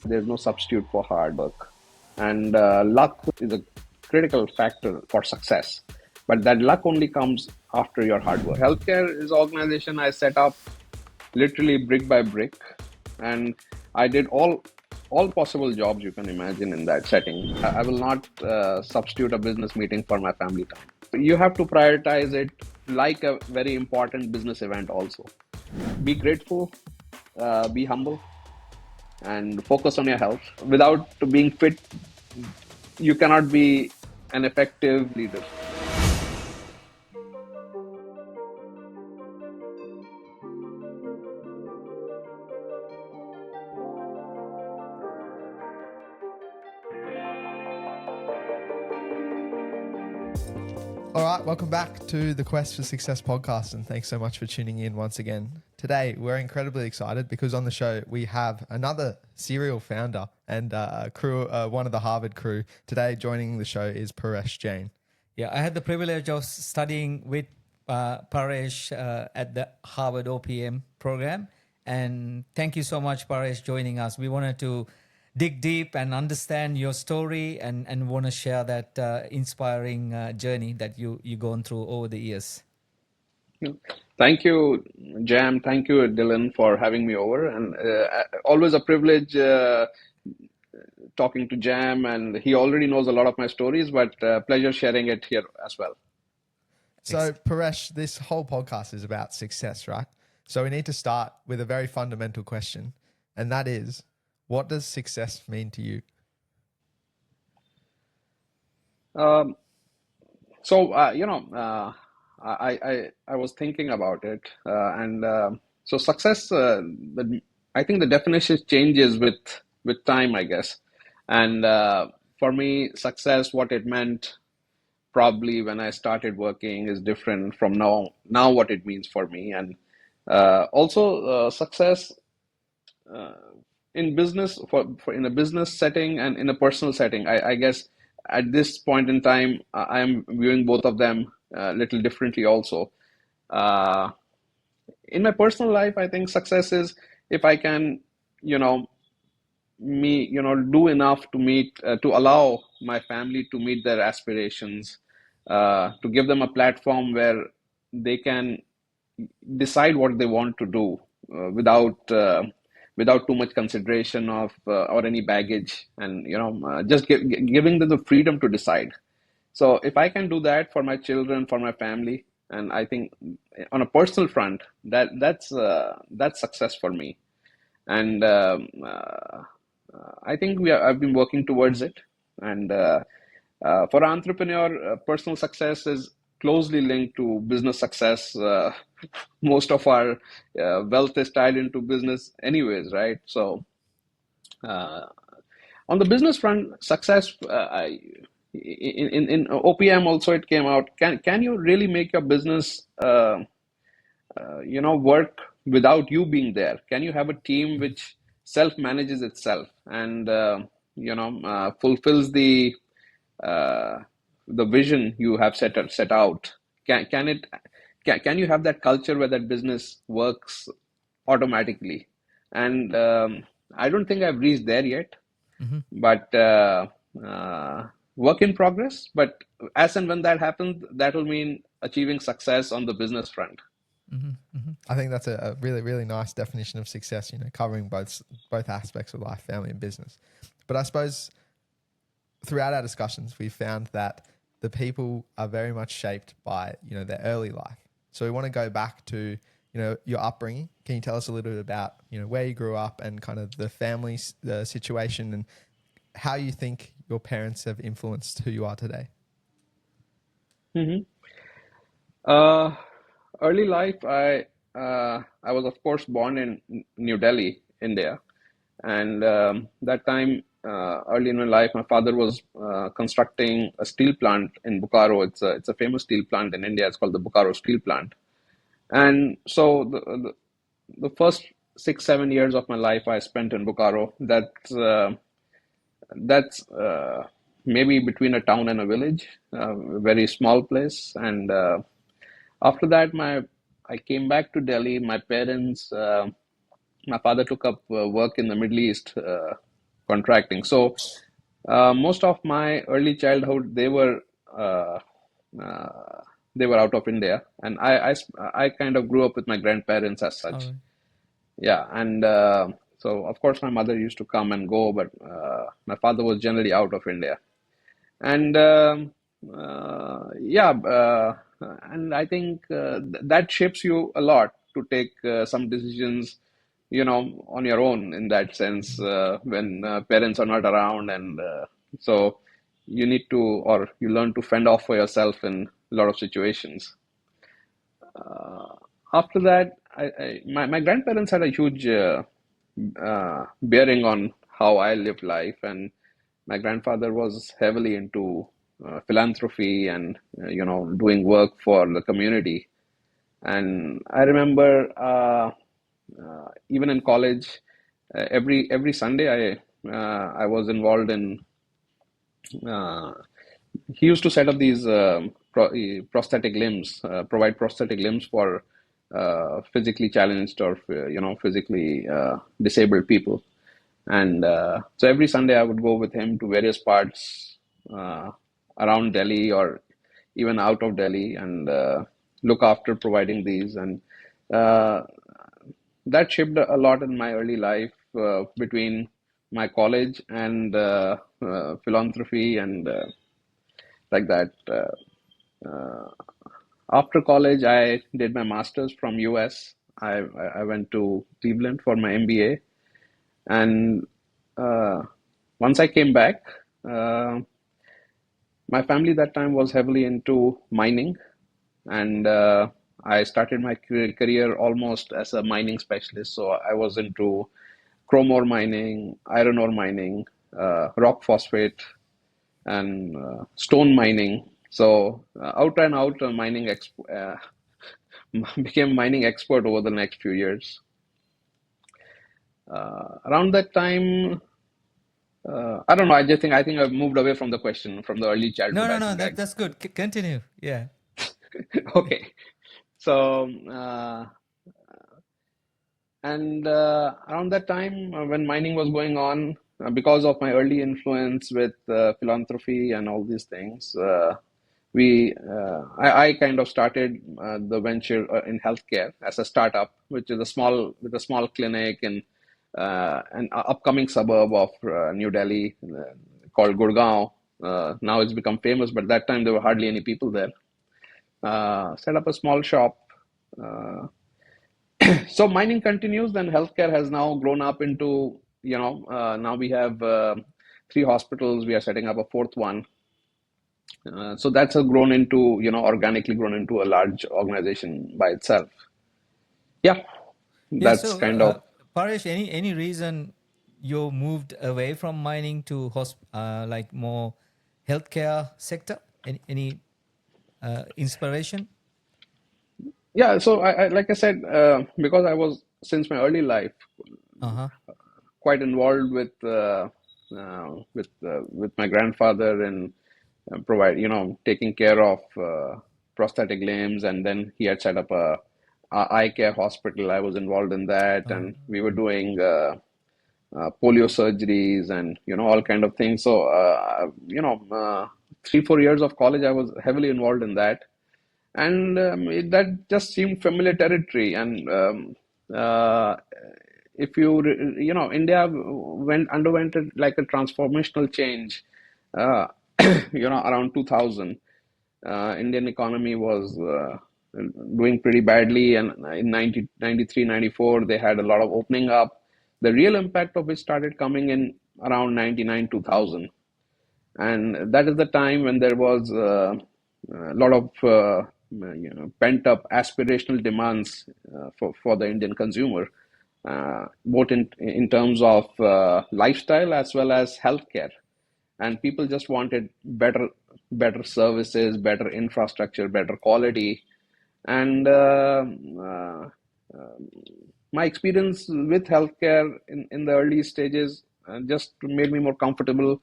There's no substitute for hard work. And luck is a critical factor for success. But that luck only comes after your hard work. Healthcare is an organization I set up literally brick by brick. And I did all possible jobs you can imagine in that setting. I will not substitute a business meeting for my family time. You have to prioritize it like a very important business event also. Be grateful, be humble, and focus on your health. Without being fit, you cannot be an effective leader. All right, welcome back to the Quest for Success podcast, and thanks so much for tuning in once again. Today, we're incredibly excited because on the show, we have another serial founder and one of the Harvard crew. Today, joining the show is Paresh Jain. Yeah, I had the privilege of studying with Paresh at the Harvard OPM program. And thank you so much, Paresh, joining us. We wanted to dig deep and understand your story and want to share that inspiring journey that you've gone through over the years. Thank you, Jam. Thank you, Dylan, for having me over. And always a privilege talking to Jam. And he already knows a lot of my stories, but pleasure sharing it here as well. So, Paresh, this whole podcast is about success, right? So we need to start with a very fundamental question, and that is, what does success mean to you? I was thinking about it, so success. I think the definition changes with time, I guess. And for me, success, what it meant probably when I started working is different from now what it means for me. And also success in business for in a business setting and in a personal setting. I guess at this point in time, I am viewing both of them a little differently also. Uh, in my personal life, I think success is if I can, you know, do enough to to allow my family to meet their aspirations, to give them a platform where they can decide what they want to do without too much consideration of or any baggage, and just giving them the freedom to decide. So if I can do that for my children, for my family, and I think on a personal front, that's success for me. And I think I've been working towards it. And for an entrepreneur, personal success is closely linked to business success. Most of our wealth is tied into business, anyways, right? So uh, on the business front, success. In OPM also it came out. Can you really make your business work without you being there? Can you have a team which self manages itself and fulfills uh, the vision you have set out? Can you have that culture where that business works automatically? And I don't think I've reached there yet, Mm-hmm. but work in progress. But as and when that happens, that will mean achieving success on the business front. Mm-hmm. Mm-hmm. I think that's a really, really nice definition of success, covering both aspects of life, family and business. But I suppose throughout our discussions, we found that the people are very much shaped by, their early life. So we want to go back to, your upbringing. Can you tell us a little bit about, where you grew up and kind of the family the situation and how you think your parents have influenced who you are today? hmm Uh, Early life, I was of course born in New Delhi, India, and that time early in my life, my father was constructing a steel plant in Bokaro. It's a famous steel plant in India. It's called the Bokaro Steel Plant. And so the first 6 7 years of my life I spent in Bokaro. That's maybe between a town and a village, a very small place. And after that, I came back to Delhi. My father took up work in the Middle East, contracting. So most of my early childhood, uh, they were out of India, and I kind of grew up with my grandparents as All such. right. Yeah, and so of course my mother used to come and go, but my father was generally out of India. And yeah, and I think that shapes you a lot to take some decisions, on your own in that sense when parents are not around, and so you need to, or you learn to fend off for yourself in a lot of situations. After that, my grandparents had a huge bearing on how I lived life, and my grandfather was heavily into philanthropy and doing work for the community. And I remember even in college, every Sunday I was involved in. Uh, he used to set up these prosthetic limbs, provide prosthetic limbs for physically challenged or physically disabled people. And so every Sunday I would go with him to various parts uh, around Delhi or even out of Delhi, and look after providing these. And uh, that shaped a lot in my early life between my college and philanthropy and like that. After college, I did my master's from US. I went to Cleveland for my MBA, and uh, once I came back, uh, my family that time was heavily into mining, and I started my career almost as a mining specialist. So I was into chrome ore mining, iron ore mining, rock phosphate, and stone mining. So out and out became mining expert over the next few years. Around that time, I don't know. I think I've moved away from the question from the early No, childhood. no, I no. think That's good. Continue. Yeah. okay. So and around that time when mining was going on, because of my early influence with philanthropy and all these things, I kind of started the venture in healthcare as a startup, which is a small clinic in an upcoming suburb of New Delhi called Gurgaon. Now it's become famous, but that time there were hardly any people there. Set up a small shop. Uh, so mining continues, then healthcare has now grown up into, now we have three hospitals. We are setting up a fourth one. So that's a grown into, organically grown into a large organization by itself. Yeah, Yeah. that's So, kind of, Paresh, any reason you moved away from mining to like more healthcare sector? Any inspiration? yeah. So like I said, because I was, since my early life, Uh huh. quite involved with my grandfather and taking care of prosthetic limbs, and then he had set up a eye care hospital. I was involved in that, and we were doing polio surgeries and all kind of things. So 3-4 years of college, I was heavily involved in that, and that just seemed familiar territory. And if India underwent like a transformational change, uh, around 2000. Indian economy was doing pretty badly, and in 1993, 94, they had a lot of opening up. The real impact of it started coming in around 99, 2000. And that is the time when there was a lot of pent up aspirational demands for the Indian consumer, both in terms of lifestyle as well as healthcare. And people just wanted better services, better infrastructure, better quality. And my experience with healthcare in the early stages just made me more comfortable,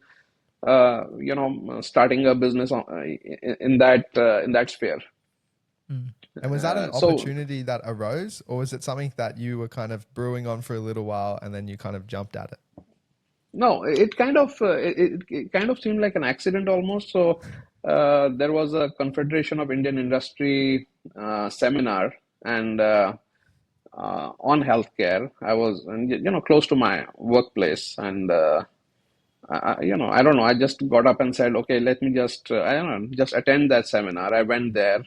starting a business in that sphere. And was that an So opportunity that arose, or was it something that you were kind of brewing on for a little while and then you kind of jumped at it? No, it kind of seemed like an accident almost. So there was a Confederation of Indian Industry seminar, and on healthcare. I was, close to my workplace, and I don't know. I just got up and said, okay, let me just, I don't know, just attend that seminar. I went there,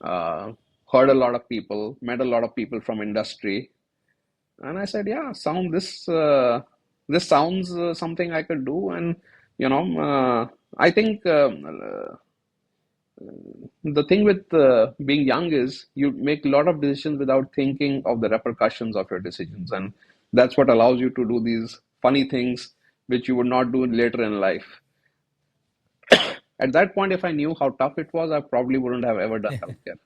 uh, heard a lot of people, met a lot of people from industry, and I said, yeah, this sounds something I could do. And I think the thing with being young is you make a lot of decisions without thinking of the repercussions of your decisions, and that's what allows you to do these funny things which you would not do later in life. At that point, if I knew how tough it was, I probably wouldn't have ever done healthcare.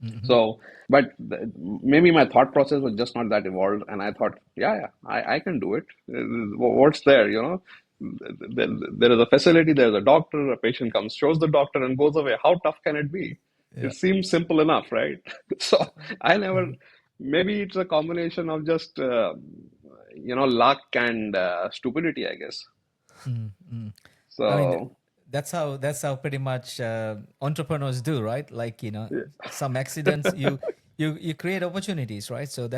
Mhm. So, but maybe my thought process was just not that evolved, and I thought, yeah, I can do it. What's there, there is a facility, there's a doctor, a patient comes, shows the doctor, and goes away. How tough can it be? Yeah. It seems simple enough, right? So I never, maybe it's a combination of just, luck and stupidity, I guess. Mm, mm. I mean, So, that's how pretty much entrepreneurs do, right? Like, some accidents, you create opportunities, right? So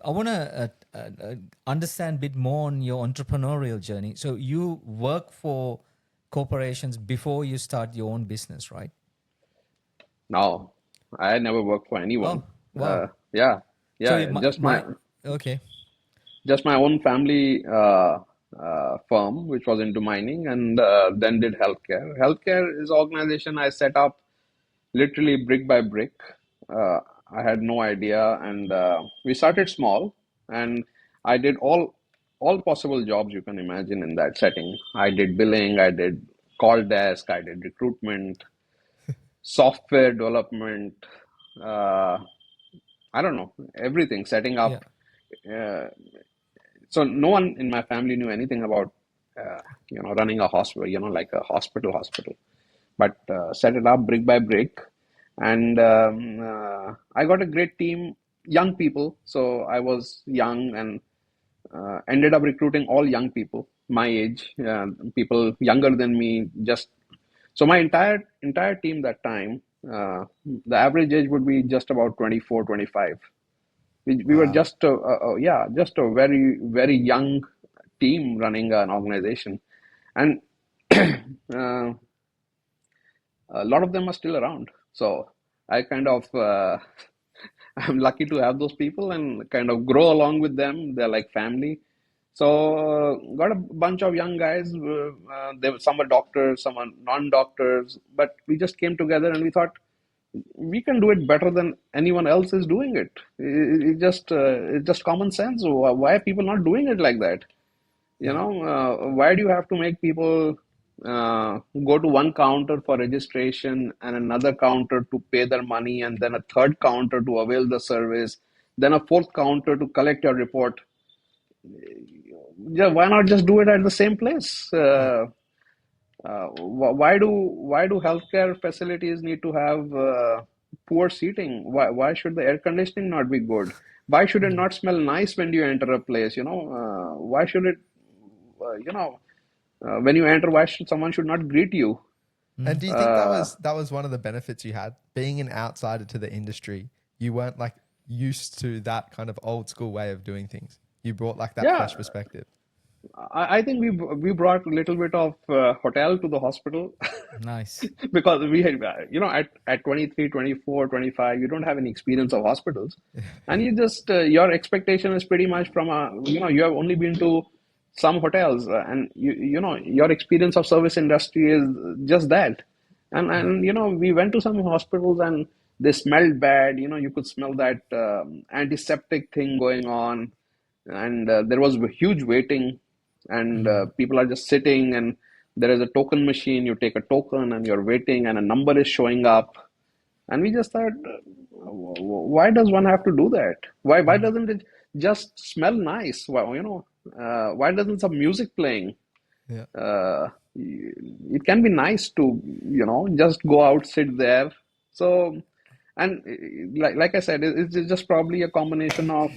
I want to understand a bit more on your entrepreneurial journey. So you work for corporations before you start your own business, right? now I never worked for anyone. Oh, wow. Yeah, So yeah, okay. just my own family firm, which was into mining, and then did healthcare. Healthcare is an organization I set up literally brick by brick. Uh, I had no idea, and we started small, and I did all possible jobs you can imagine in that setting. I did billing, I did call desk, I did recruitment, software development. Uh, I don't know, everything, setting Yeah. up. Uh, so no one in my family knew anything about, running a hospital, like a hospital. But set it up brick by brick, and I got a great team, young people. So I was young and ended up recruiting all young people my age, people younger than me. Just so my entire team that time, the average age would be just about 24, 25. We were Wow. just yeah, just a very very young team running an organization, and uh, a lot of them are still around. So I kind of I'm lucky to have those people and kind of grow along with them. They're like family. So got a bunch of young guys. Some are doctors, some are non-doctors, but we just came together and we thought we can do it better than anyone else is doing it. It's just common sense. Why are people not doing it like that? Yeah. Why do you have to make people go to one counter for registration and another counter to pay their money, and then a third counter to avail the service, then a fourth counter to collect your report? Yeah, why not just do it at the same place? Yeah. Why do healthcare facilities need to have poor seating? Why should the air conditioning not be good? Why should it Mm. not smell nice when you enter a place? Why should it? When you enter, why should someone should not greet you? And do you think Uh, that was one of the benefits you had being an outsider to the industry? You weren't like used to that kind of old school way of doing things. You brought like that yeah, fresh perspective. I think we brought a little bit of hotel to the hospital Nice. because we had, at 23, 24, 25, you don't have any experience of hospitals, and you just your expectation is pretty much from you have only been to some hotels, and your experience of service industry is just that, Yeah. and we went to some hospitals and they smelled bad. You could smell that antiseptic thing going on, and there was a huge waiting, and Mm. people are just sitting, and there is a token machine. You take a token and you're waiting, and a number is showing up, and we just thought, why does one have to do that? Why Mm. doesn't it just smell nice? Why doesn't some music playing? Yeah. uh, it can be nice to just go out, sit there. So, and like I said, it's just probably a combination of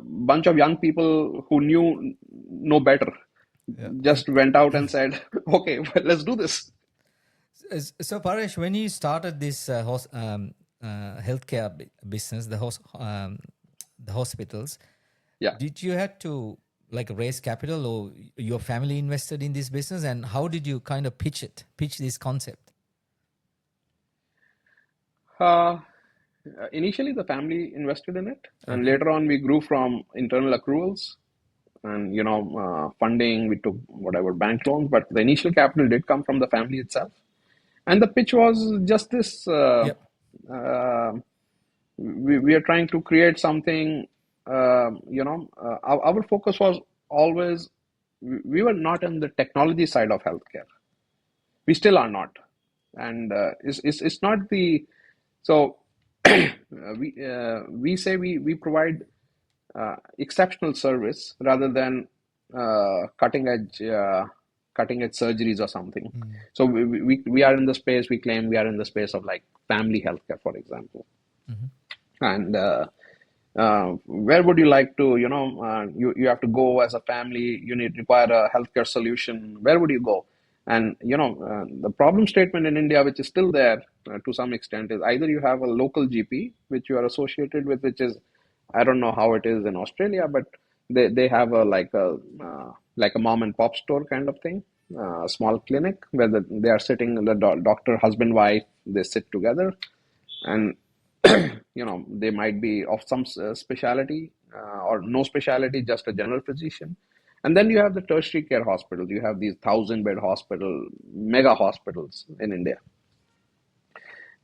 bunch of young people who knew no better Yeah. just went out and said, okay, well, let's do this. So, Paresh, when you started this healthcare business, the hospitals, Yeah. did you have to like raise capital, or your family invested in this business, and how did you kind of pitch this concept? Uh, Initially, the family invested in it, and Okay. later on, we grew from internal accruals and funding. We took whatever bank loans, but the initial capital did come from the family itself. And the pitch was just this: Yep. uh, we are trying to create something. Our focus was always we were not in the technology side of healthcare. We still are not, and it's not the so we say we provide exceptional service rather than cutting edge surgeries or something. So we are in the space, we claim we are in the space of like family healthcare, for example. And where would you like to, you have to go as a family, you need require a healthcare solution. Where would you go? And the problem statement in India, which is still there to some extent, is either you have a local GP which you are associated with, which is I don't know how it is in Australia, but they have a like a mom and pop store kind of thing, a small clinic where they are sitting, the doctor, husband, wife, they sit together, and they might be of some specialty or no specialty, just a general physician. And then you have the tertiary care hospitals. You have these 1,000-bed hospital, mega hospitals in India.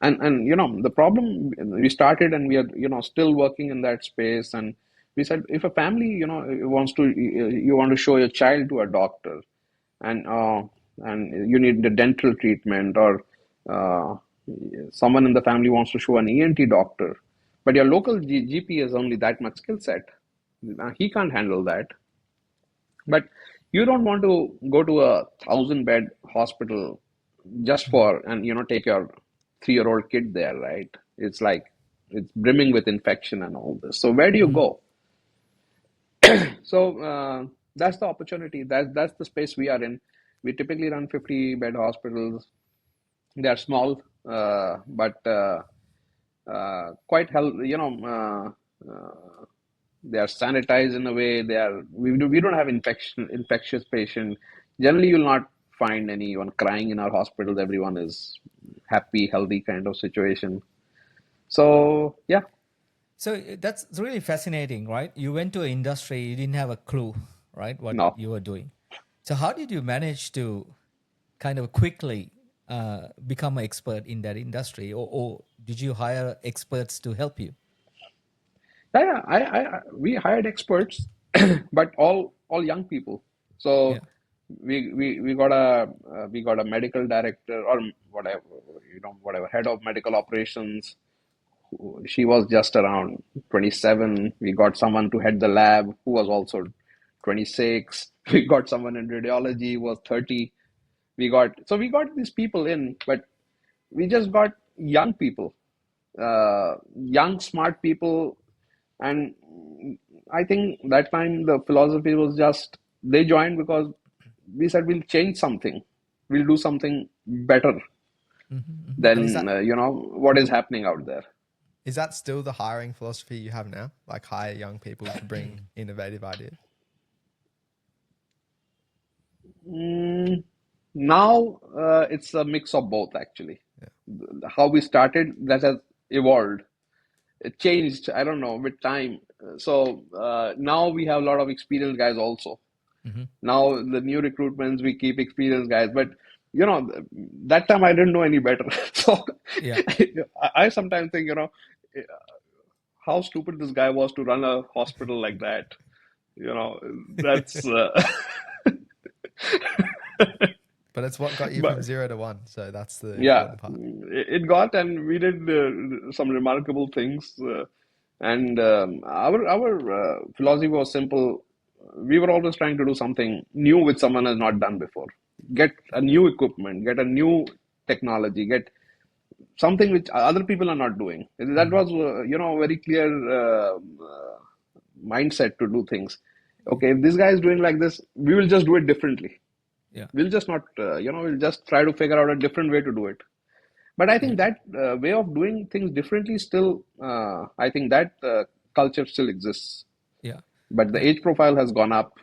And the problem, we started and we are still working in that space. And we said, if a family wants to, you want to show your child to a doctor, and you need the dental treatment, or uh, someone in the family wants to show an ENT doctor, but your local GP has only that much skill set. He can't handle that. But you don't want to go to a 1,000-bed hospital just for, and take your 3-year-old kid there, right? It's like it's brimming with infection and all this. So where do you go? So that's the opportunity. That's the space we are in. We typically run 50-bed hospitals. They are small, but quite health. They are sanitized in a way. We don't have infectious patient. Generally, you'll not find anyone crying in our hospitals. Everyone is happy, healthy kind of situation. So yeah, So that's really fascinating, right? You went to an industry, you didn't have a clue, right, what no. you were doing. So how did you manage to kind of quickly become an expert in that industry, or did you hire experts to help you? Yeah, we hired experts, but all young people. So Yeah. we got a medical director, or whatever, whatever, head of medical operations. She was just around 27. We got someone to head the lab who was also 26. We got someone in radiology who was 30. We got these people in, but we just got young people, young smart people. And I think that time the philosophy was just they joined because we said we'll change something, we'll do something better And is than that what is happening out there. is that still the hiring philosophy you have now? Like hire young people to bring innovative ideas? Mm, Now it's a mix of both actually. How we started, that has evolved. It changed, I don't know, with time. So now we have a lot of experienced guys also. Now the new recruitments, we keep experienced guys, but that time I didn't know any better. So Yeah. I sometimes think, how stupid this guy was to run a hospital like that. That's But it's what got you from but 0 to 1. So that's the yeah, important part. it got, and we did some remarkable things. And our philosophy was simple. We were always trying to do something new which someone has not done before. Get a new equipment, get a new technology, get something which other people are not doing. That was, very clear mindset to do things. Okay, if this guy is doing like this, we will just do it differently. Yeah. We'll just not, we'll just try to figure out a different way to do it. But I Yeah. think that way of doing things differently still, I think that culture still exists. Yeah. But the Yeah. age profile has gone up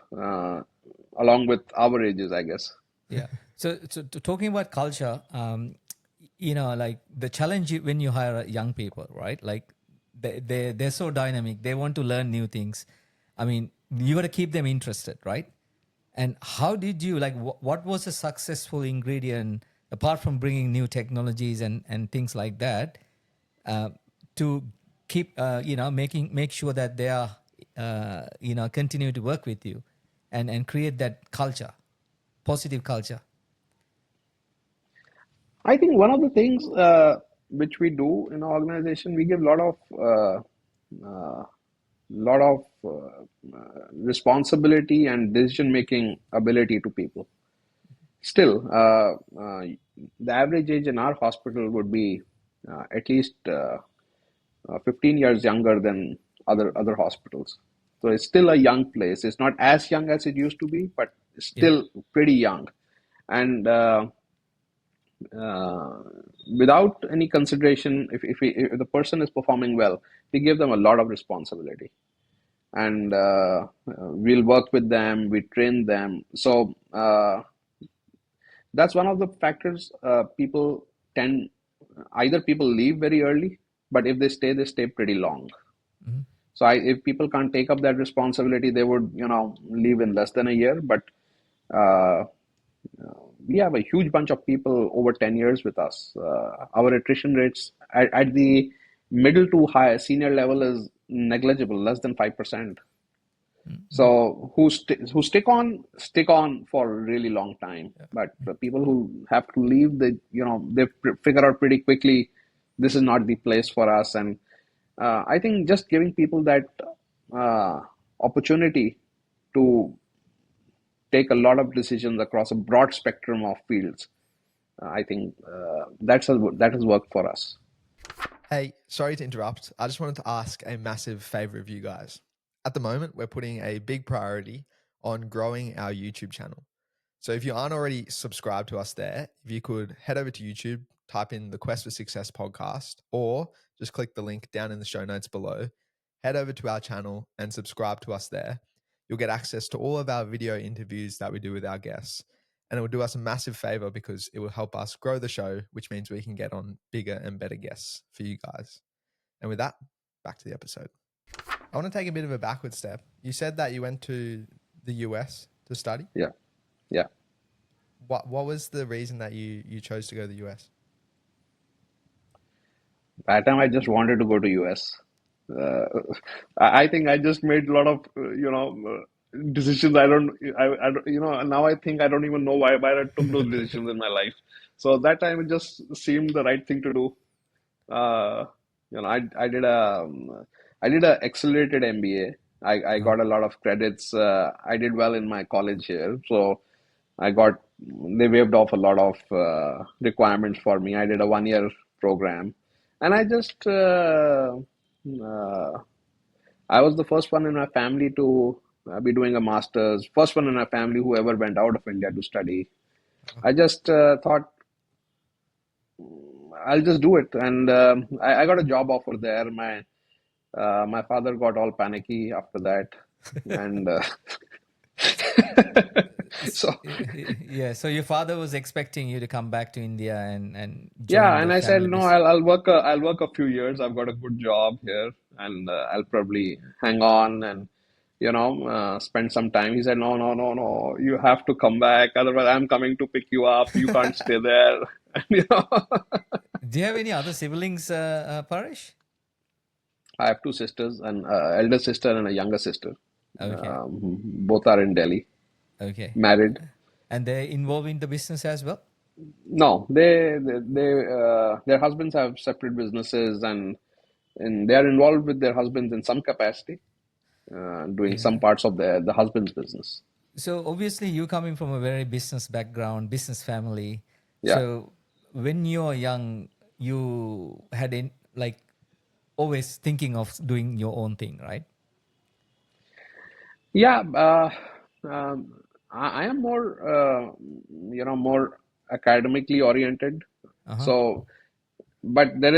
along with our ages, I guess. Yeah. So talking about culture, like the challenge when you hire young people, right? Like they're so dynamic. They want to learn new things. I mean, you got to keep them interested, right? And how did you like? What was a successful ingredient apart from bringing new technologies and things like that uh, to keep make sure that they are continue to work with you and create that culture, positive culture. I think one of the things which we do in our organization, we give a lot of responsibility and decision making ability to people. Still, the average age in our hospital would be at least 15 years younger than other hospitals. So it's still a young place. It's not as young as it used to be, but it's Yeah. still pretty young. And uh, without any consideration, if the person is performing well, we give them a lot of responsibility, and we'll work with them, we train them. So that's one of the factors. People tend either people leave very early, but if they stay pretty long. Mhm. So if people can't take up that responsibility, they would, leave in less than a year. But uh, we have a huge bunch of people over 10 years with us. Our attrition rates at the middle to high senior level is negligible, less than 5%. Mhm. So who stick on for a really long time. But the people who have to leave, they figure out pretty quickly this is not the place for us. And I think just giving people that uh, opportunity to take a lot of decisions across a broad spectrum of fields, I think that has worked for us. Hey, sorry to interrupt. I just wanted to ask a massive favor of you guys. At the moment, we're putting a big priority on growing our YouTube channel. So if you aren't already subscribed to us there, if you could head over to YouTube, type in the Quest for Success podcast, or just click the link down in the show notes below, head over to our channel and subscribe to us there. You'll get access to all of our video interviews that we do with our guests. And it will do us a massive favor because it will help us grow the show, which means we can get on bigger and better guests for you guys. And with that, back to the episode. I want to take a bit of a backward step. You said that you went to the US to study. Yeah, yeah. What was the reason that you chose to go to the US? That time I just wanted to go to US. Uh, I think I just made a lot of decisions. I don't, now I think I don't even know why I took those decisions in my life. So that time it just seemed the right thing to do. Uh, I did a accelerated MBA. I Uh-huh. got a lot of credits. I did well in my college here, so I got they waived off a lot of requirements for me. I did a 1 year program, and uh, I was the first one in my family to be doing a master's. First one in my family who ever went out of India to study. I just thought I'll just do it, and I got a job offer there. My father got all panicky after that, and so Yeah. So your father was expecting you to come back to India and yeah, join and the I said family no, business. I'll work a few years. I've got a good job here, and I'll probably hang on and spend some time. He said no, no, no, no, you have to come back, otherwise I'm coming to pick you up. You can't stay there. And, Do you have any other siblings, Paresh? I have two sisters, an elder sister and a younger sister. Okay. Both are in Delhi, Okay. married. And they're involved in the business as well? No, their husbands have separate businesses, and they are involved with their husbands in some capacity, doing some Yeah. parts of the husband's business. So obviously you coming from a very business background, business family. Yeah. So when you're young, you had in like always thinking of doing your own thing, right? Yeah, I am more, more academically oriented. Uh-huh. So, but there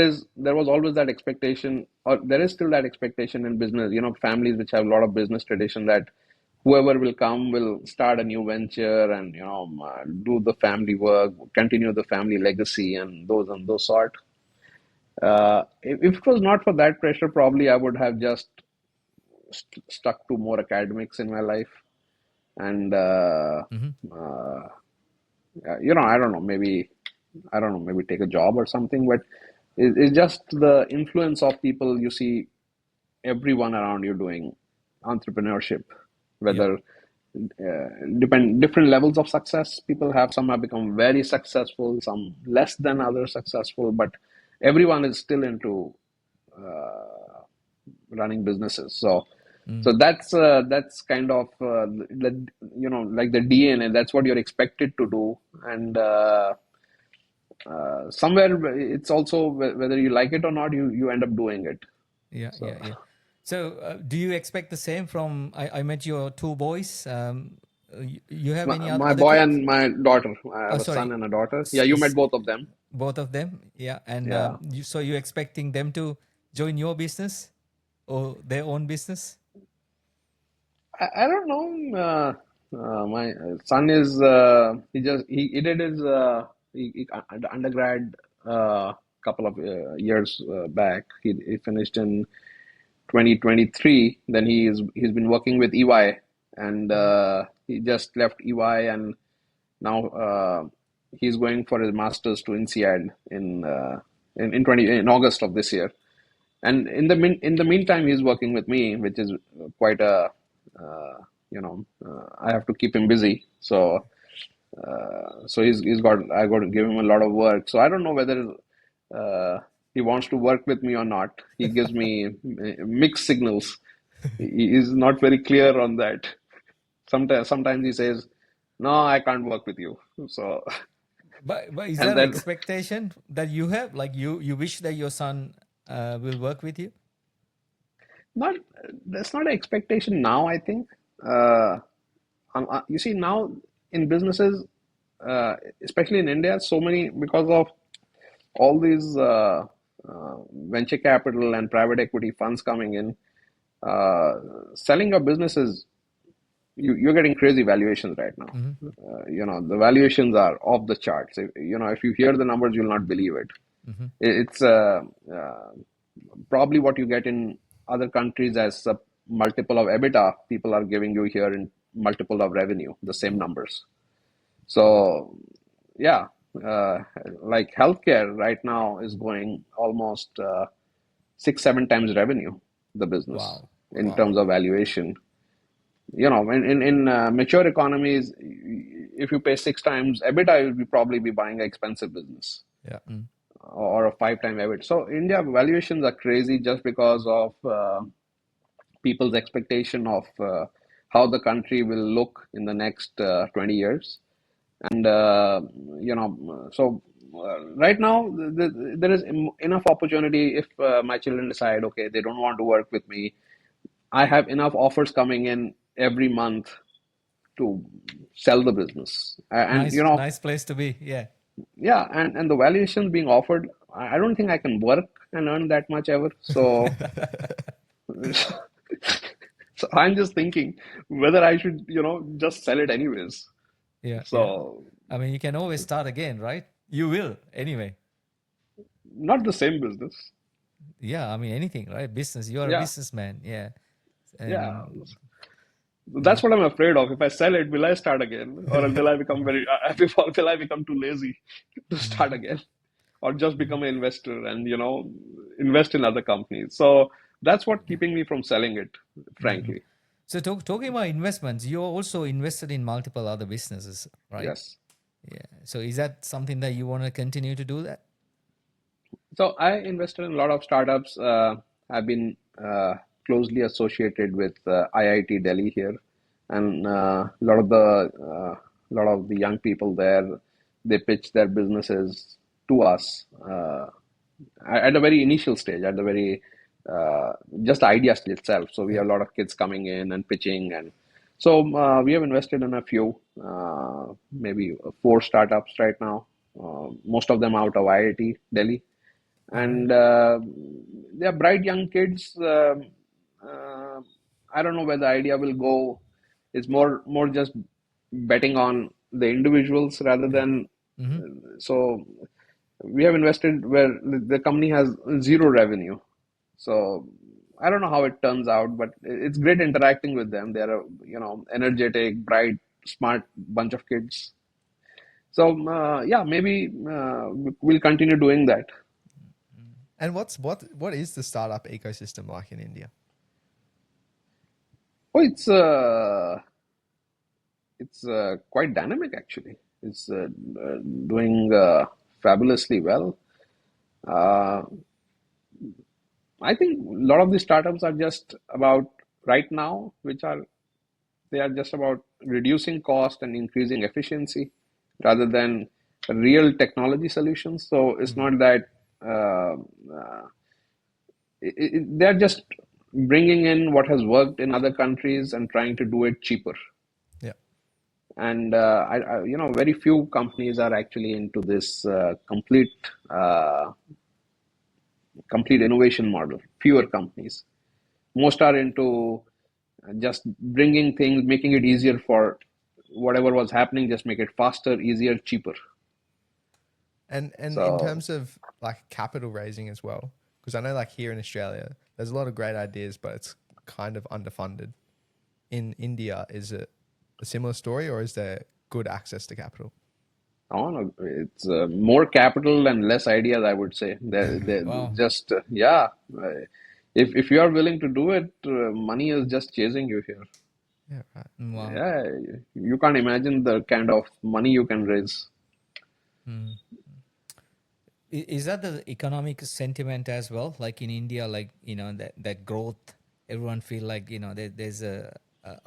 was always that expectation, or there is still that expectation in business. Families which have a lot of business tradition that whoever will come will start a new venture and do the family work, continue the family legacy, and those sort. If it was not for that pressure, probably I would have just stuck to more academics in my life. And Mm-hmm. uh, I don't know, maybe take a job or something. But it's just the influence of people. You see everyone around you doing entrepreneurship, Yep. whether depend different levels of success people have. Some have become very successful, some less than others successful, but everyone is still into running businesses. So that's kind of like the DNA. That's what you're expected to do, and somewhere it's also whether you like it or not, you end up doing it. Yeah, So yeah, yeah. So, do you expect the same from? I met your two boys. You have any my other boy kids? and my daughter, I Oh, have a son sorry, and a daughter. Yeah, S- you met s- both of them. both of them. Yeah, and Yeah. so you're expecting them to join your business or their own business? I don't know. My son is he did his undergrad couple of years back. He finished in 2023. Then he's been working with EY, and he just left EY, and now he's going for his masters to INSEAD in August of this year. And in the meantime, he's working with me, which is quite a I have to keep him busy. So he's got I got to give him a lot of work. So I don't know whether he wants to work with me or not. He gives me mixed signals. He is not very clear on that. Sometimes he says, "No, I can't work with you." So But is and there an then expectation that you have? Like you wish that your son will work with you? not that's not an expectation now, I think. Uh, you see now in businesses, especially in India, so many because of all these venture capital and private equity funds coming in, uh, selling a business is you're getting crazy valuations right now. Mm-hmm. The valuations are off the charts. If you hear the numbers, you'll not believe it. Mm-hmm. It's uh, probably what you get in other countries as a multiple of EBITDA. People are giving you here in multiple of revenue, the same numbers. So, yeah, uh, like healthcare right now is going almost 6, 7 times revenue, the business Wow, in wow. terms of valuation. In mature economies, if you pay 6 times EBITDA, you'll probably be buying an expensive business Yeah. or a 5 time EBITDA. So India valuations are crazy just because of people's expectation of how the country will look in the next 20 years. And right now there is enough opportunity. If my children decide, okay, they don't want to work with me, I have enough offers coming in every month to sell the business. And Nice, nice place to be. Yeah. yeah, and the valuations being offered, I don't think I can work and earn that much ever. So so I'm just thinking whether I should just sell it anyways. Yeah, yeah. So I mean, you can always start again, right? You will anyway. not the same business. Yeah, I mean, anything, right? Business. You are a Yeah, businessman. Yeah. yeah. And yeah. That's what I'm afraid of. If I sell it, will I start again, or will I become will I become too lazy to start Mhm, again, or just become an investor and invest in other companies? So that's what keeping me from selling it, mhm. frankly. So talking about investments, you're also invested in multiple other businesses, right? Yes. Yeah. So is that something that you want to continue to do that? So I invested in a lot of startups. I've been closely associated with IIT Delhi here, and a lot of the young people there, they pitch their businesses to us at a very initial stage, just the idea stage itself. So we have a lot of kids coming in and pitching, So we have invested in a few, maybe four startups right now. Most of them out of IIT Delhi, All right. and they are bright young kids. Uh, I don't know where the idea will go. It's more just betting on the individuals rather Yeah. than. Mm-hmm. So we have invested where the company has zero revenue. So I don't know how it turns out, but it's great interacting with them. They're a, energetic, bright, smart bunch of kids. So yeah, maybe we'll continue doing that. And what is the startup ecosystem like in India? Oh, it's quite dynamic actually. It's doing fabulously well. Uh, I think a lot of the startups are just about right now, they are just about reducing cost and increasing efficiency rather than real technology solutions. So it's Mm. not that uh, uh, they're just bringing in what has worked in other countries and trying to do it cheaper. Yeah. And very few companies are actually into this uh, complete innovation model. Fewer companies. Most are into just bringing things, making it easier for whatever was happening, just make it faster, easier, cheaper. And in So, terms of like capital raising as well, because I know like here in Australia, there's a lot of great ideas, but it's kind of underfunded. In India, is it a similar story, or is there good access to capital? I don't know, it's more capital and less ideas, I would say. They're Wow. just, yeah. If you are willing to do it, money is just chasing you here. Yeah, right. Wow. Yeah, you can't imagine the kind of money you can raise. Mm. Is that the economic sentiment as well? Like in India, like that growth, everyone feel like there's a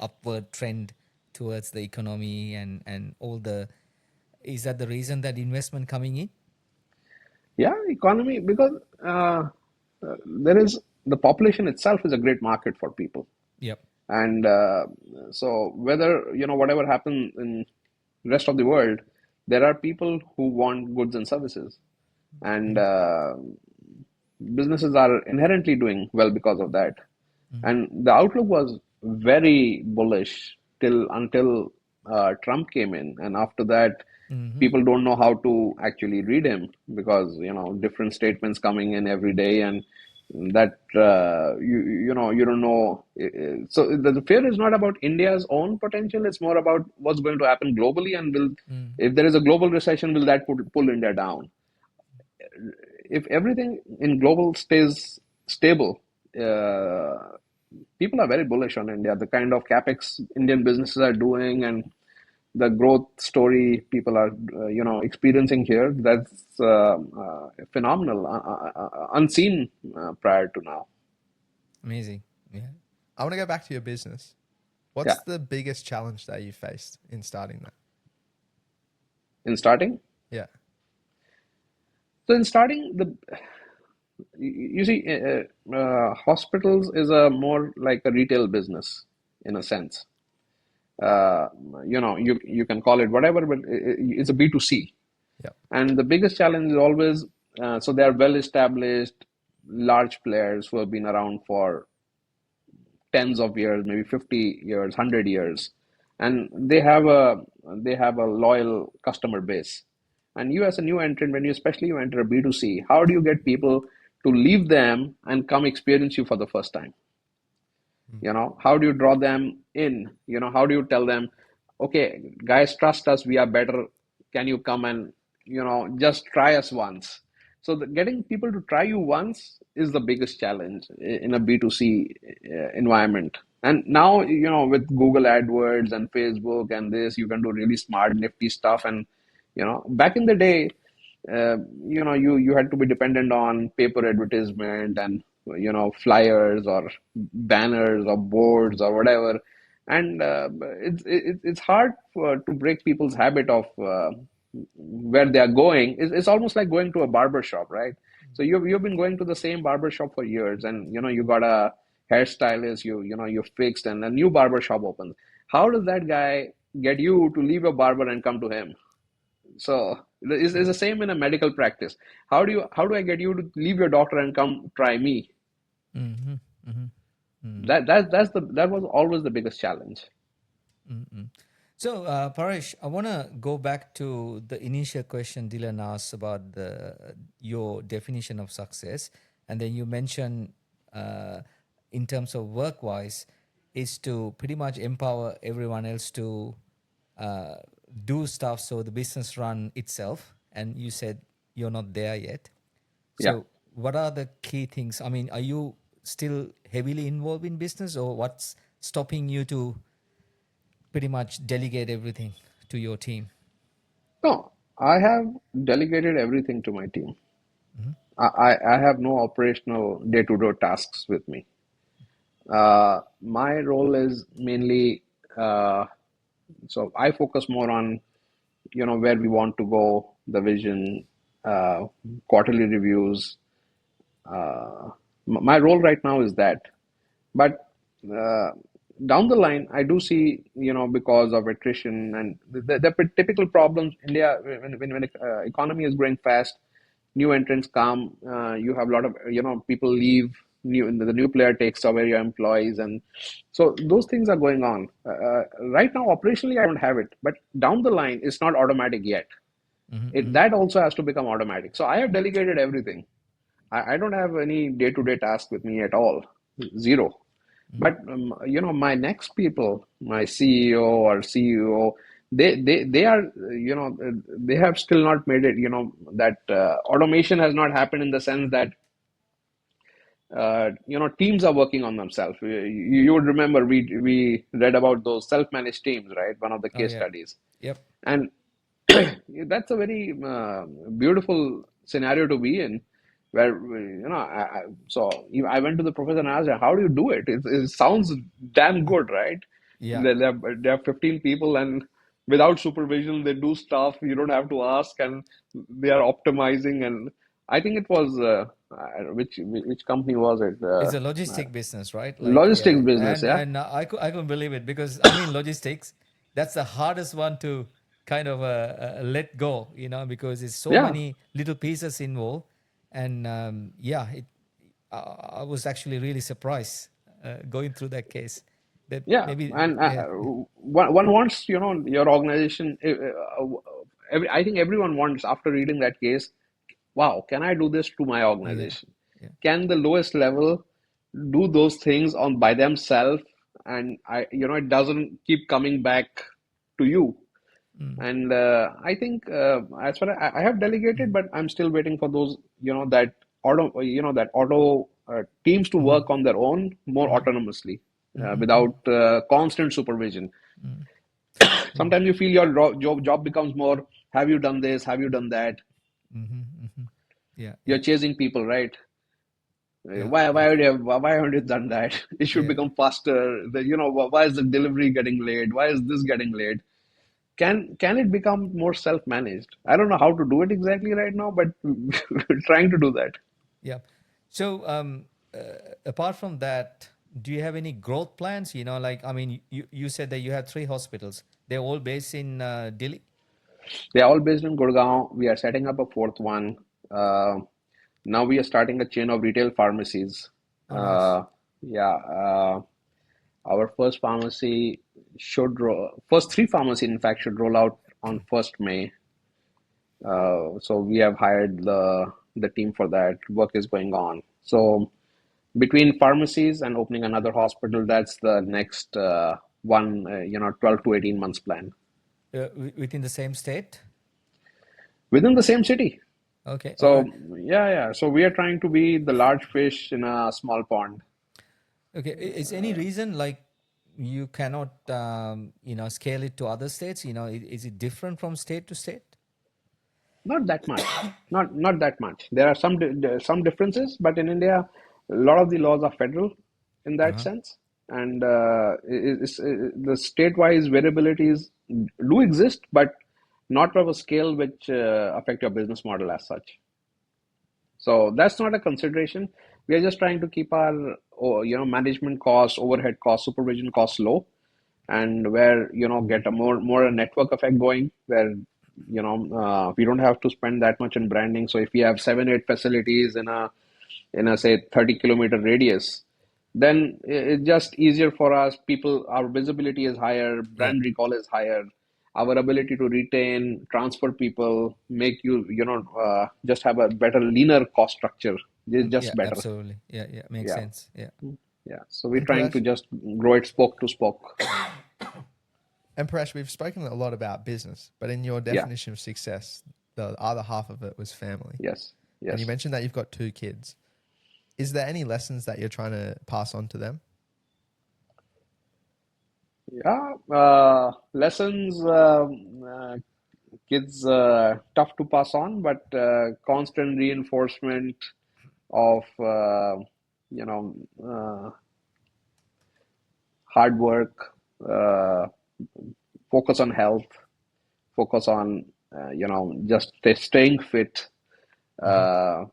upward trend towards the economy and all the. Is that the reason that investment coming in? Yeah, economy, because there is the population itself is a great market for people. Yep. And so whether, whatever happens in rest of the world, there are people who want goods and services. And Mm-hmm. businesses are inherently doing well because of that. Mm-hmm. And the outlook was very bullish till until Trump came in, and after that, Mm-hmm. people don't know how to actually read him because different statements coming in every day, and that you don't know. So the fear is not about India's own potential; it's more about what's going to happen globally, and will Mm. if there is a global recession, will that pull India down? If everything in global stays stable, people are very bullish on India. The kind of capex Indian businesses are doing and the growth story people are, experiencing here, that's phenomenal, unseen prior to now. Amazing. Yeah. I want to go back to your business. Yeah, What's the biggest challenge that you faced in starting that? in starting. Yeah. So in starting you see, hospitals is a more like a retail business in a sense. Uh, you can call it whatever, but it's a B2C. Yeah. And the biggest challenge is always so they are well established, large players who have been around for tens of years, maybe 50 years, 100 years, and they have a loyal customer base. And you as a new entrant, when you especially you enter a B2C, how do you get people to leave them and come experience you for the first time? Mm. How do you draw them in? How do you tell them, okay, guys, trust us, we are better, can you come and just try us once? So getting people to try you once is the biggest challenge in a B2C environment. And now, with Google AdWords and Facebook and this, you can do really smart nifty stuff. And back in the day, you had to be dependent on paper advertisement and flyers or banners or boards or whatever. And it's hard to break people's habit of where they are going. It's almost like going to a barber shop, right? So you've been going to the same barber shop for years, and you got a hairstylist, you fixed, and a new barber shop opens. How does that guy get you to leave your barber and come to him? So it's the same in a medical practice. How do I get you to leave your doctor and come try me? Mm-hmm. Mm-hmm. That was always the biggest challenge. Mm-hmm. So, Paresh, I want to go back to the initial question Dylan asked about your definition of success, and then you mentioned, in terms of work-wise, is to pretty much empower everyone else to uh, do stuff so the business run itself. And you said you're not there yet. Yeah. So, what are the key things? I mean, are you still heavily involved in business, or what's stopping you to pretty much delegate everything to your team? No, I have delegated everything to my team. Mm-hmm. I have no operational day-to-day tasks with me. My role is mainly so I focus more on where we want to go, the vision, quarterly reviews. My role right now is that, but uh, down the line, I do see because of attrition and the typical problems India when economy is growing fast, new entrants come, you have a lot of people leave, the new player takes over your employees, and so those things are going on. Right now, operationally, I don't have it, but down the line, it's not automatic yet. It Mm-hmm. that also has to become automatic. So I have delegated everything. I don't have any day-to-day task with me at all, zero. But my next people, my CEO or CEO, they are they have still not made it. That automation has not happened in the sense that teams are working on themselves. You would remember we read about those self-managed teams, right? One of the Oh case yeah. studies, Yep. and that's a very beautiful scenario to be in, where so I went to the professor and asked her, how do you do it? It sounds damn good, right? Yeah. There are 15 people, and without supervision they do stuff you don't have to ask, and they are optimizing. And I think it was which company was it? It's a logistic business, right? Like, Logistics yeah, business, and yeah. I couldn't believe it, because I mean logistics, that's the hardest one to kind of let go, because it's so Yeah. many little pieces involved, and yeah, I was actually really surprised going through that case. That Yeah, maybe, and yeah, one wants, your organization. I think everyone wants, after reading that case, wow, can I do this to my yeah, organization? yeah. Can the lowest level do those things on by themselves, and it doesn't keep coming back to you? Mm, And I think as far as I have delegated, mm, but I'm still waiting for those, that auto teams to mm, work on their own more mm, autonomously, mm, mm, mm, without constant supervision. mm, mm, Sometimes you feel your job becomes more, have you done this? Have you done that? mhm, mhm. Yeah, You're yeah, chasing people, right? yeah, Why yeah, why haven't you done that? It should yeah. become faster. Why is the delivery getting late? Why is this getting late? Can it become more self-managed? I don't know how to do it exactly right now, but we're trying to do that. Yeah. So, apart from that, do you have any growth plans? Like, I mean, you said that you have three hospitals. They're all based in Delhi. They're all based in Gurgaon. We are setting up a fourth one. Uh, Now we are starting a chain of retail pharmacies. Oh, nice. Yeah, our first pharmacy first three pharmacies in fact should roll out on 1st May. So we have hired the team for that. Work is going on. So between pharmacies and opening another hospital, that's the next one, 12 to 18 months plan Within the same state? within the same city. Okay. All right. So yeah, yeah. So we are trying to be the large fish in a small pond. Okay. Is any reason like you cannot, scale it to other states? Is it different from state to state? Not that much. Not that much. There are some differences, but in India, a lot of the laws are federal in that Uh-huh. sense, and the state-wise variabilities do exist, but not of a scale which affect your business model as such. So that's not a consideration. We are just trying to keep our management costs, overhead costs, supervision costs low, and where, get a more a network effect going, where, we don't have to spend that much in branding. So if we have 7 8 facilities in a say 30-kilometer radius, then it's just easier for us. People, our visibility is higher, Yeah. brand recall is higher, our ability to retain, transfer people, make just have a better, leaner cost structure is Yeah, just better. absolutely. Yeah, yeah, makes Yeah, sense. Yeah. yeah. So we're And trying to Paresh, just grow it spoke to spoke. we've spoken a lot about business, but in your Yeah. definition of success, the other half of it was family. Yes. And you Yes. mentioned that you've got 2 kids. Is there any lessons that you're trying to pass on to them? Yeah. Lessons. Kids, tough to pass on, but constant reinforcement of you know hard work, uh, focus on health, focus on just staying fit. Mm-hmm. Uh,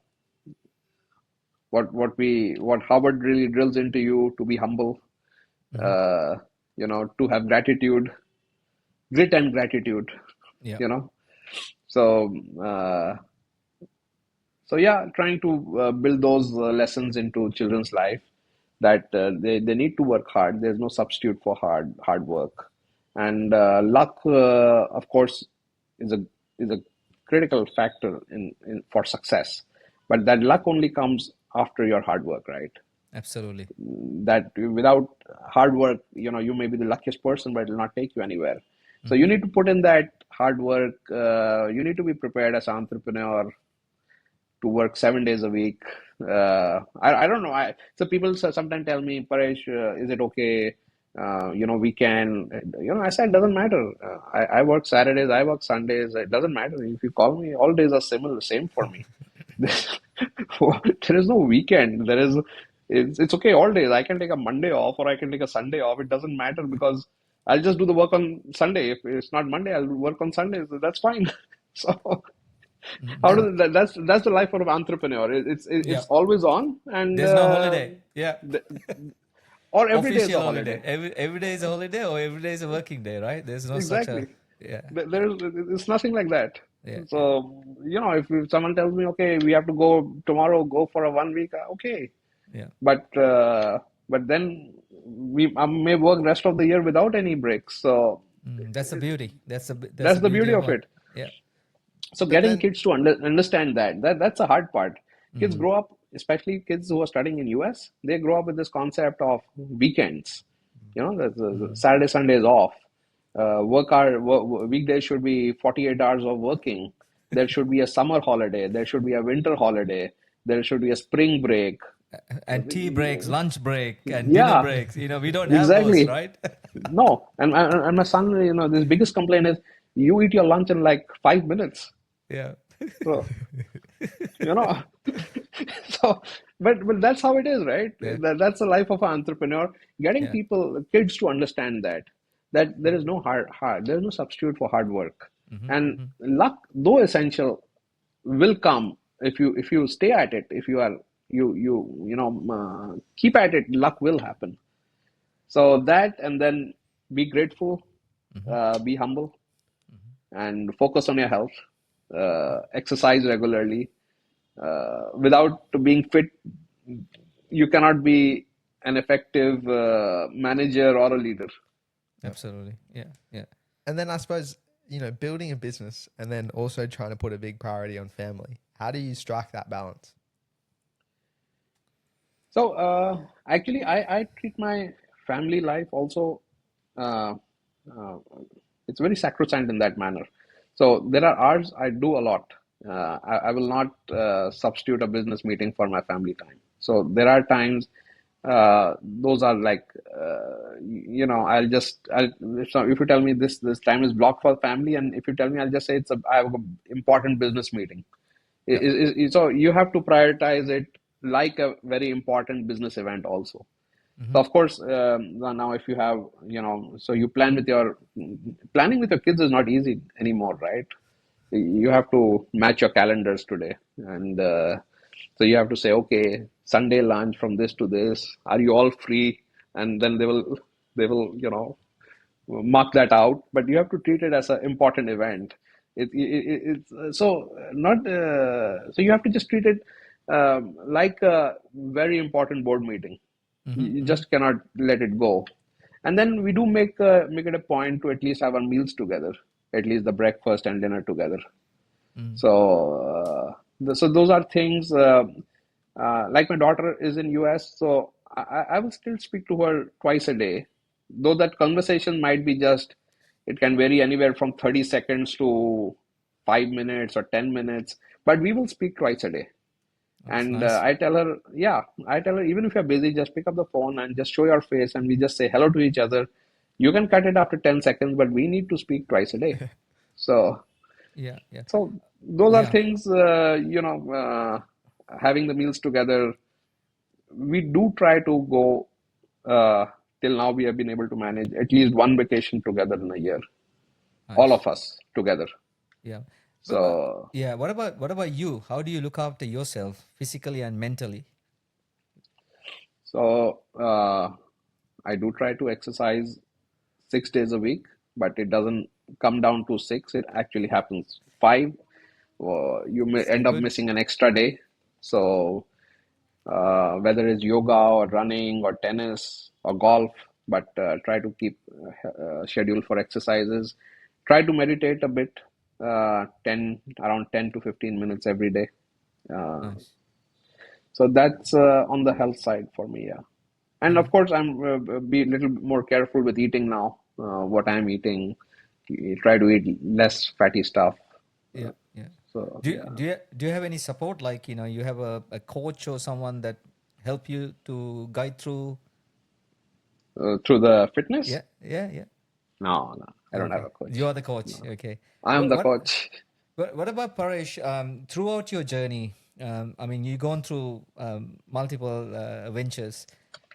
what Harvard really drills into you, to be humble, Mm-hmm. uh, to have gratitude, grit and gratitude. Yeah. You know, so uh, so yeah, trying to build those lessons into children's life, that they need to work hard. There's no substitute for hard work, and luck, of course, is a critical factor in for success. But that luck only comes after your hard work, right? Absolutely. That without hard work, you may be the luckiest person, but it will not take you anywhere. So you Mm-hmm. need to put in that hard work. You need to be prepared as an entrepreneur to work 7 days a week. I don't know. So people sometimes tell me, Paresh, is it okay? Weekend. I said, doesn't matter. I work Saturdays, I work Sundays. It doesn't matter. If you call me, all days are similar, same for me. There is no weekend. It's okay all days. I can take a Monday off or I can take a Sunday off. It doesn't matter, because I'll just do the work on Sunday. If it's not Monday, I'll work on Sunday. So that's fine. So how Mm-hmm. And does that's the life of an entrepreneur. It's Yeah. always on, and There's no holiday. Yeah. the, or every day is a Official holiday. holiday. Every day is a holiday or every day is a working day, right? There's no such a, Exactly. yeah. There's it's nothing like that. Yeah. Yeah. So if someone tells me, okay, we have to go tomorrow, go for a 1 week, okay, Yeah. but then we I may work rest of the year without any breaks. So That's the beauty. That's that's the the beauty beauty of of what. it. Yeah. So but getting then kids to understand that's the hard part. Kids Mm-hmm. grow up, especially kids who are studying in US, they grow up with this concept of weekends. The Mm-hmm. Saturday, Sunday is off. Weekdays should be 48 hours of working. There should be a summer holiday. There should be a winter holiday. There should be a spring break. And tea breaks, lunch break, and dinner Yeah, breaks. We don't have those, exactly. right? No, and my son, his biggest complaint is, you eat your lunch in like 5 minutes. Yeah. So you know so but that's how it is, right? Yeah. That's the life of an entrepreneur, getting Yeah. kids to understand that there is no there is no substitute for hard work, Mm-hmm. and Mm-hmm. luck, though essential, will come if you stay at it. If you are keep at it, luck will happen. So that, and then be grateful, Mm-hmm. be humble, and focus on your health, exercise regularly. Without being fit, you cannot be an effective manager or a leader. Absolutely. Yeah. Yeah. and then I suppose, building a business and then also trying to put a big priority on family. How do you strike that balance? So actually, I treat my family life also. Uh, uh, it's very sacrosanct in that manner. So there are hours I do a lot. I will not substitute a business meeting for my family time. So there are times, those are like, if you tell me this time is blocked for family, and if you tell me, I'll just say I have an important business meeting. Yeah. So you have to prioritize it like a very important business event also. Mm-hmm. So of course, now if you have, so you planning with your kids is not easy anymore, right? You have to match your calendars today, and so you have to say, okay, Sunday lunch from this to this. Are you all free? And then they will, mark that out, but you have to treat it as an important event. It's so not so you have to just treat it like a very important board meeting. You Mm-hmm. just cannot let it go. And then we do make it a point to at least have our meals together, at least the breakfast and dinner together. Mm. So, so those are things. Like my daughter is in US, so I will still speak to her twice a day, though that conversation might be just, it can vary anywhere from 30 seconds to 5 minutes or 10 minutes, but we will speak twice a day. That's And nice. I tell her, yeah, I tell her, even if you're busy, just pick up the phone and just show your face, and we just say hello to each other. You can cut it after 10 seconds, but we need to speak twice a day. So, Yeah, yeah, so those are yeah. things, having the meals together. We do try to go, uh, till now, we have been able to manage at least one vacation together in a year, all Nice. of us together. Yeah. But So, yeah, what about you? How do you look after yourself physically and mentally? so I do try to exercise 6 days a week, but it doesn't come down to six. It actually happens five. You may Still end up good. missing an extra day. So, whether it's yoga or running or tennis or golf, but try to keep schedule for exercises. Try to meditate a bit, 10 to 15 minutes every day. Uh, Nice. so that's on the health side for me, yeah. And of Mm. course, I'm be a little more careful with eating now. What I'm eating, try to eat less fatty stuff. Yeah, yeah. So Do yeah, do you do you have any support? Like, you have a coach or someone that help you to guide through? through the fitness. Yeah, yeah, yeah. No, no, I don't have Okay, a coach. you are the coach. No, Okay. I am What the what coach. what about Paresh? Throughout your journey, I mean, you've gone through multiple ventures,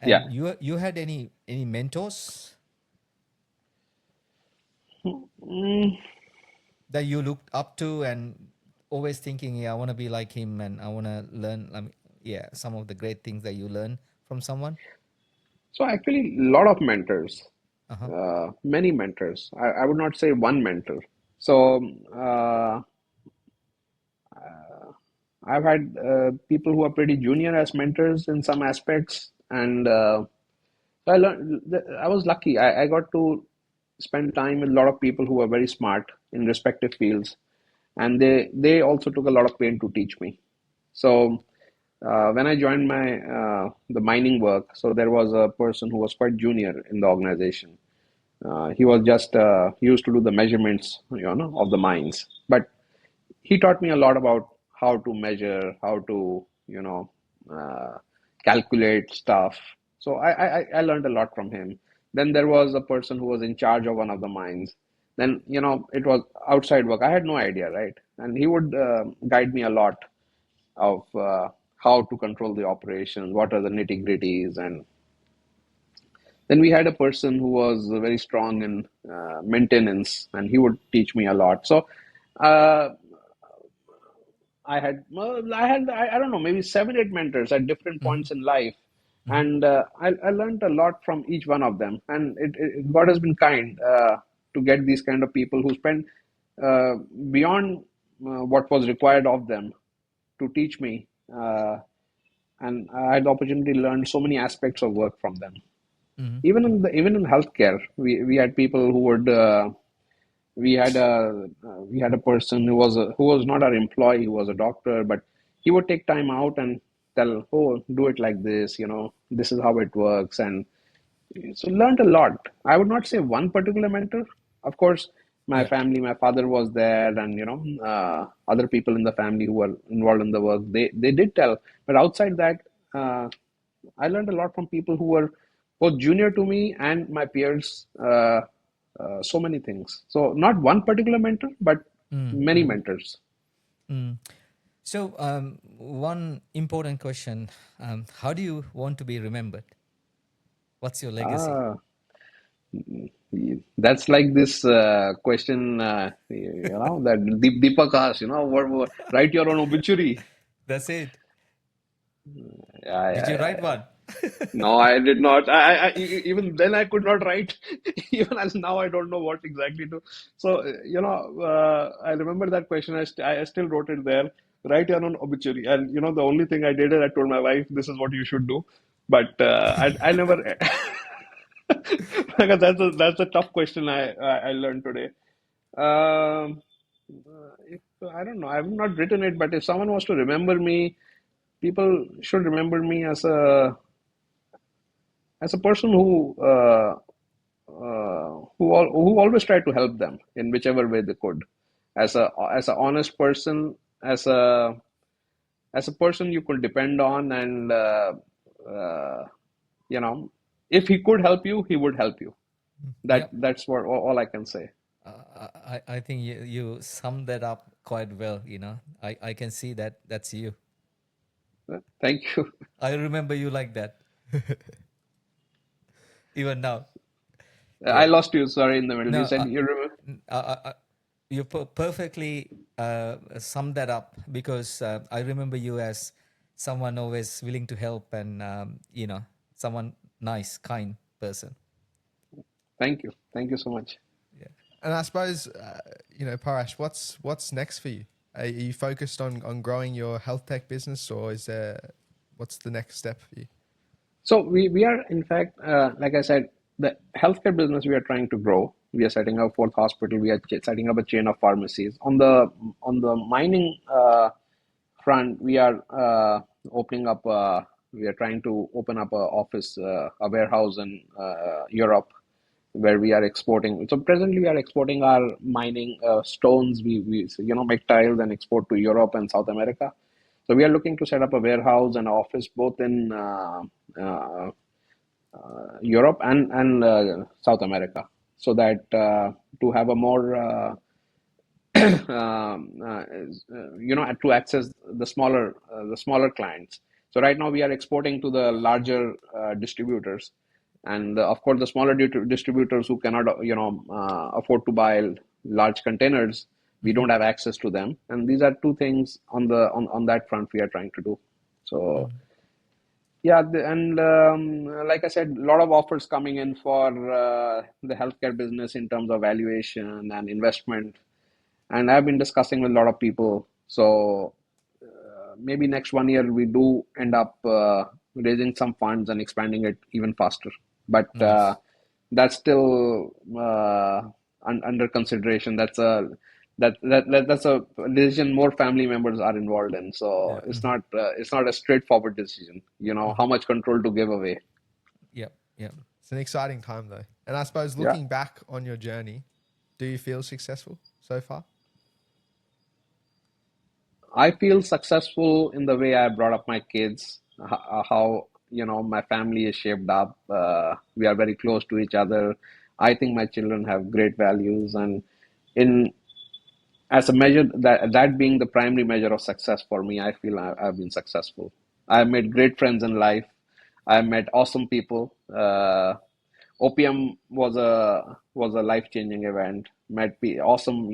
Yeah. and you had any mentors Mm, that you looked up to and always thinking, yeah, I want to be like him and I want to learn. I mean, yeah, some of the great things that you learn from someone. so actually, a lot of mentors, Uh huh. many mentors. I would not say one mentor. So I've had people who are pretty junior as mentors in some aspects, and so I learned. I was lucky. I got to spend time with a lot of people who are very smart in respective fields, and they also took a lot of pain to teach me. So when I joined my the mining work, so there was a person who was quite junior in the organization. He was just he used to do the measurements, of the mines, but he taught me a lot about how to measure, how to, uh, calculate stuff. So I learned a lot from him. Then there was a person who was in charge of one of the mines. Then, it was outside work. I had no idea, right? And he would guide me a lot of how to control the operations, what are the nitty-gritties, and then we had a person who was very strong in maintenance, and he would teach me a lot. So uh, I don't know, maybe seven, eight mentors at different Mm-hmm. points in life, Mm-hmm. and I learned a lot from each one of them. And God has been kind to get these kind of people who spend beyond what was required of them to teach me, and I had the opportunity to learn so many aspects of work from them. Mm-hmm. Even in healthcare, we had people who would. We had a person who was not our employee, who was a doctor, but he would take time out and tell, oh, do it like this, this is how it works. And so learned a lot. I would not say one particular mentor. Of course, my Yeah. family, my father was there, and other people in the family who were involved in the work, they did tell. But outside that, uh, I learned a lot from people who were both junior to me and my peers. So many things. So not one particular mentor, but many Mm-hmm. mentors. Mm. So, one important question: how do you want to be remembered? What's your legacy? Ah, that's like this question, that Deepak asked, write your own obituary. That's it. Yeah, Did yeah, you yeah, write yeah. one? No, I did not. Even then I could not write. Even as now, I don't know what exactly to. So, I remember that question. I still wrote it there. Write your own obituary. And, the only thing I did is I told my wife, this is what you should do. But I never, because that's a tough question I learned today. If I don't know, I've not written it, but if someone was to remember me, people should remember me as a person who always tried to help them in whichever way they could, as a honest person, as a person you could depend on, and uh, you know if he could help you, he would help you. That Yep. that's what all I can say. I think you summed that up quite well. I can see that that's you. Thank you. I remember you like that even now. I Yeah. lost you, sorry, in the middle. No, You said you remember. you perfectly summed that up because I remember you as someone always willing to help and someone nice, kind person. Thank you so much. Yeah. And I suppose, Paresh, what's next for you? Are you focused on growing your health tech business, or what's the next step for you? So we are, in fact, like I said, the healthcare business we are trying to grow. We are setting up fourth hospital. We are setting up a chain of pharmacies. On the mining front, we are opening up. We are trying to open up a office, a warehouse in Europe, where we are exporting. So presently, we are exporting our mining stones. We make tiles and export to Europe and South America. So we are looking to set up a warehouse and office both in uh, Europe and South America, so that to have a more to access the smaller clients. So right now we are exporting to the larger distributors, and of course the smaller distributors who cannot afford to buy large containers, we Hmm. don't have access to them. And these are two things on that front we are trying to do. So yeah, and like I said, a lot of offers coming in for the healthcare business in terms of valuation and investment. And I've been discussing with a lot of people. So maybe next 1 year we do end up raising some funds and expanding it even faster. But Nice. that's still under consideration. That's a decision more family members are involved in. So Yeah. it's not a straightforward decision. How much control to give away. Yep. Yep. It's an exciting time though. And I suppose Yeah. looking back on your journey, do you feel successful so far? I feel successful in the way I brought up my kids, how my family is shaped up. We are very close to each other. I think my children have great values, and in as a measure, that being the primary measure of success for me, I feel I've been successful. I've made great friends in life. I met awesome people. OPM was a life-changing event. Met awesome,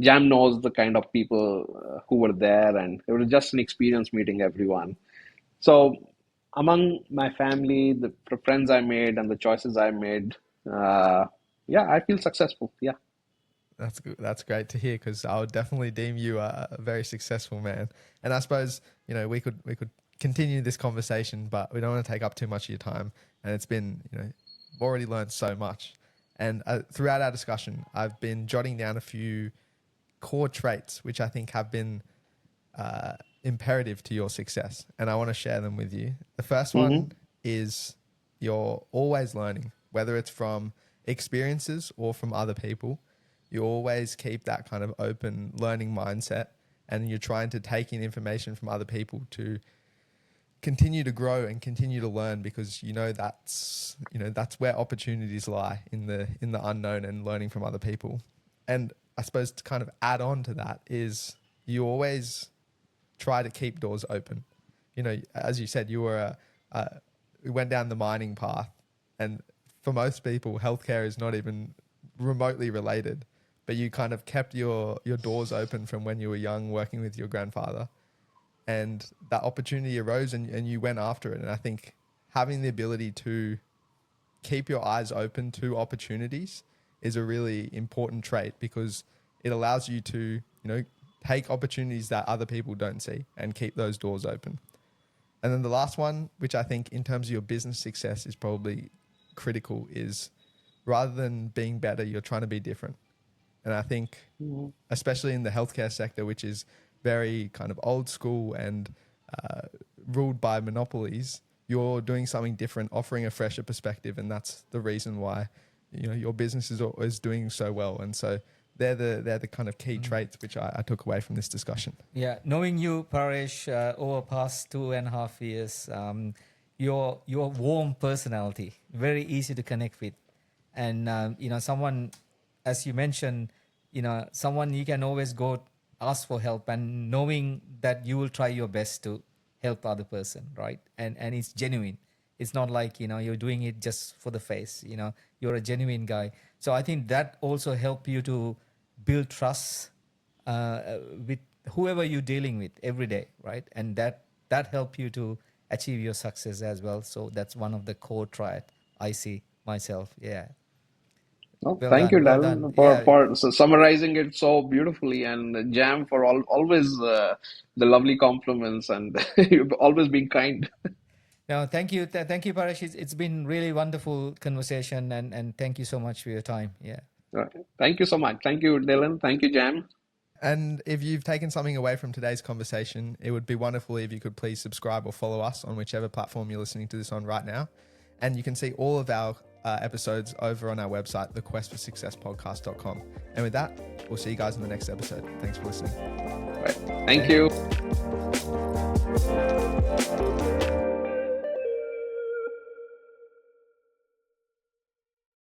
Jam knows the kind of people who were there, and it was just an experience meeting everyone. So, among my family, the friends I made, and the choices I made, yeah, I feel successful. Yeah, That's good. That's great to hear because I would definitely deem you a very successful man. And I suppose we could continue this conversation, but we don't want to take up too much of your time. And it's been we've already learned so much. And throughout our discussion, I've been jotting down a few core traits which I think have been imperative to your success, and I want to share them with you. The first hmm one is you're always learning, whether it's from experiences or from other people. You always keep that kind of open learning mindset, and you're trying to take in information from other people to continue to grow and continue to learn because that's where opportunities lie in the unknown and learning from other people. And I suppose to kind of add on to that is you always try to keep doors open. As you said, you went down the mining path, and for most people, healthcare is not even remotely related. But you kind of kept your doors open from when you were young, working with your grandfather, and that opportunity arose and you went after it. And I think having the ability to keep your eyes open to opportunities is a really important trait, because it allows you to, take opportunities that other people don't see and keep those doors open. And then the last one, which I think in terms of your business success is probably critical, is rather than being better, you're trying to be different. And I think, especially in the healthcare sector, which is very kind of old school and ruled by monopolies, you're doing something different, offering a fresher perspective. And that's the reason why, your business is doing so well. And so they're the kind of key traits which I took away from this discussion. Yeah, knowing you, Paresh, over past 2.5 years, your warm personality, very easy to connect with, and someone, as you mentioned, someone you can always go ask for help, and knowing that you will try your best to help other person, right? And it's genuine. It's not like you're doing it just for the face. You're a genuine guy. So I think that also help you to build trust with whoever you're dealing with every day, right? And that help you to achieve your success as well. So that's one of the core trait I see myself. Yeah. Oh, Well thank done. you, Well done. Darren, Yeah. for summarizing it so beautifully, and Jam for always the lovely compliments, and you've always been kind. No, thank you. Thank you, Paresh. It's been really wonderful conversation, and thank you so much for your time. Yeah. Thank you so much. Thank you, Dylan. Thank you, Jam. And if you've taken something away from today's conversation, it would be wonderful if you could please subscribe or follow us on whichever platform you're listening to this on right now. And you can see all of our episodes over on our website, thequestforsuccesspodcast.com. And with that, we'll see you guys in the next episode. Thanks for listening. Right. Thank you.